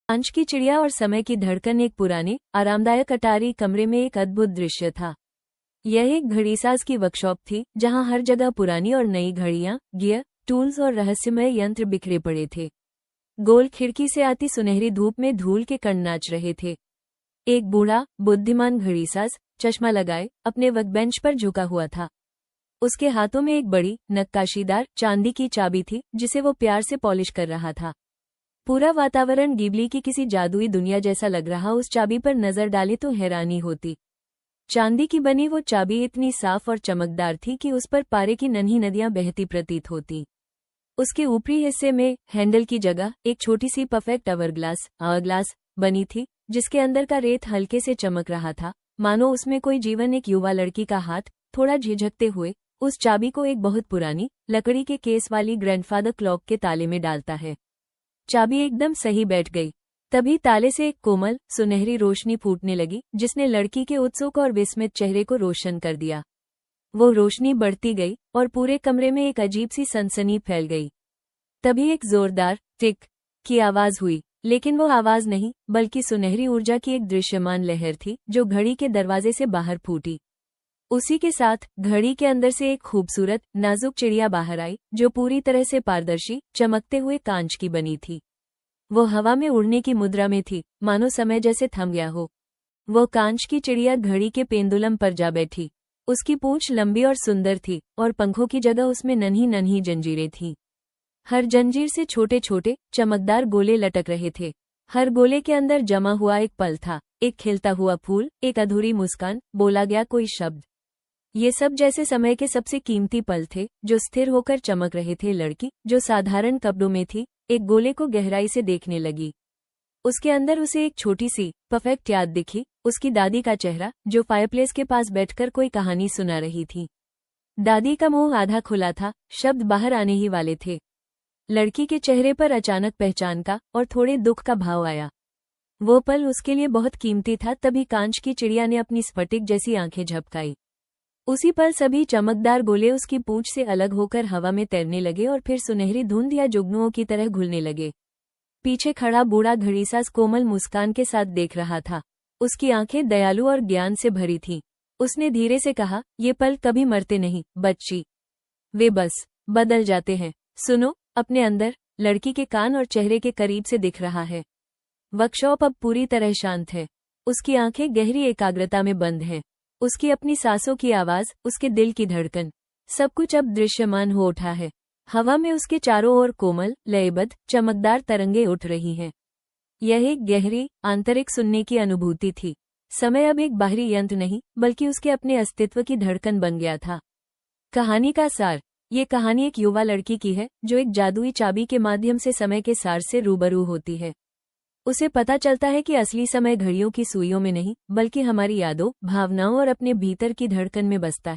कांच की चिड़िया और समय की धड़कन। एक पुराने आरामदायक अटारी कमरे में एक अद्भुत दृश्य था। यह एक घड़ीसाज की वर्कशॉप थी, जहां हर जगह पुरानी और नई घड़ियां, गियर, टूल्स और रहस्यमय यंत्र बिखरे पड़े थे। गोल खिड़की से आती सुनहरी धूप में धूल के कण नाच रहे थे। एक बूढ़ा बुद्धिमान घड़ीसाज, चश्मा लगाए, अपने वर्कबेंच पर झुका हुआ था। उसके हाथों में एक बड़ी नक्काशीदार चांदी की चाबी थी, जिसे वो प्यार से पॉलिश कर रहा था। पूरा वातावरण गिबली की किसी जादुई दुनिया जैसा लग रहा। उस चाबी पर नजर डाले तो हैरानी होती। चांदी की बनी वो चाबी इतनी साफ और चमकदार थी कि उस पर पारे की नन्ही नदियां बहती प्रतीत होती। उसके ऊपरी हिस्से में हैंडल की जगह एक छोटी सी परफेक्ट आवरग्लास बनी थी, जिसके अंदर का रेत हल्के से चमक रहा था, मानो उसमें कोई जीवन। एक युवा लड़की का हाथ थोड़ा झिझकते हुए उस चाबी को एक बहुत पुरानी लकड़ी के केस वाली ग्रैंडफादर क्लॉक के ताले में डालता है। चाबी एकदम सही बैठ गई। तभी ताले से एक कोमल सुनहरी रोशनी फूटने लगी, जिसने लड़की के उत्सुक और विस्मित चेहरे को रोशन कर दिया। वो रोशनी बढ़ती गई और पूरे कमरे में एक अजीब सी सनसनी फैल गई। तभी एक जोरदार टिक की आवाज हुई, लेकिन वो आवाज नहीं, बल्कि सुनहरी ऊर्जा की एक दृश्यमान लहर थी, जो घड़ी के दरवाजे से बाहर फूटी। उसी के साथ घड़ी के अंदर से एक खूबसूरत नाजुक चिड़िया बाहर आई, जो पूरी तरह से पारदर्शी चमकते हुए कांच की बनी थी। वो हवा में उड़ने की मुद्रा में थी, मानो समय जैसे थम गया हो। वो कांच की चिड़िया घड़ी के पेंडुलम पर जा बैठी। उसकी पूंछ लंबी और सुंदर थी, और पंखों की जगह उसमें नन्ही नन्ही जंजीरें थीं। हर जंजीर से छोटे छोटे चमकदार गोले लटक रहे थे। हर गोले के अंदर जमा हुआ एक पल था, एक खिलता हुआ फूल, एक अधूरी मुस्कान, बोला गया कोई शब्द। ये सब जैसे समय के सबसे कीमती पल थे, जो स्थिर होकर चमक रहे थे। लड़की, जो साधारण कपड़ों में थी, एक गोले को गहराई से देखने लगी। उसके अंदर उसे एक छोटी सी परफेक्ट याद दिखी, उसकी दादी का चेहरा, जो फायरप्लेस के पास बैठकर कोई कहानी सुना रही थी। दादी का मुंह आधा खुला था, शब्द बाहर आने ही वाले थे। लड़की के चेहरे पर अचानक पहचान का और थोड़े दुख का भाव आया। वो पल उसके लिए बहुत कीमती था। तभी कांच की चिड़िया ने अपनी स्फटिक जैसी आंखें झपकाई। उसी पल सभी चमकदार गोले उसकी पूंछ से अलग होकर हवा में तैरने लगे और फिर सुनहरी धुंध या जुगनुओं की तरह घुलने लगे। पीछे खड़ा बूढ़ा घड़ीसाज कोमल मुस्कान के साथ देख रहा था। उसकी आंखें दयालु और ज्ञान से भरी थीं। उसने धीरे से कहा, ये पल कभी मरते नहीं बच्ची, वे बस बदल जाते हैं। सुनो, अपने अंदर। लड़की के कान और चेहरे के करीब से दिख रहा है। वर्कशॉप अब पूरी तरह शांत है। उसकी आंखें गहरी एकाग्रता में बंद हैं। उसकी अपनी सांसों की आवाज, उसके दिल की धड़कन, सब कुछ अब दृश्यमान हो उठा है। हवा में उसके चारों ओर कोमल, लयबद्ध, चमकदार तरंगे उठ रही हैं। यह एक गहरी, आंतरिक सुनने की अनुभूति थी। समय अब एक बाहरी यंत्र नहीं, बल्कि उसके अपने अस्तित्व की धड़कन बन गया था। कहानी का सार। ये कहानी एक युवा लड़की की है, जो एक जादुई चाबी के माध्यम से समय के सार से रूबरू होती है। उसे पता चलता है कि असली समय घड़ियों की सुइयों में नहीं, बल्कि हमारी यादों, भावनाओं और अपने भीतर की धड़कन में बसता है।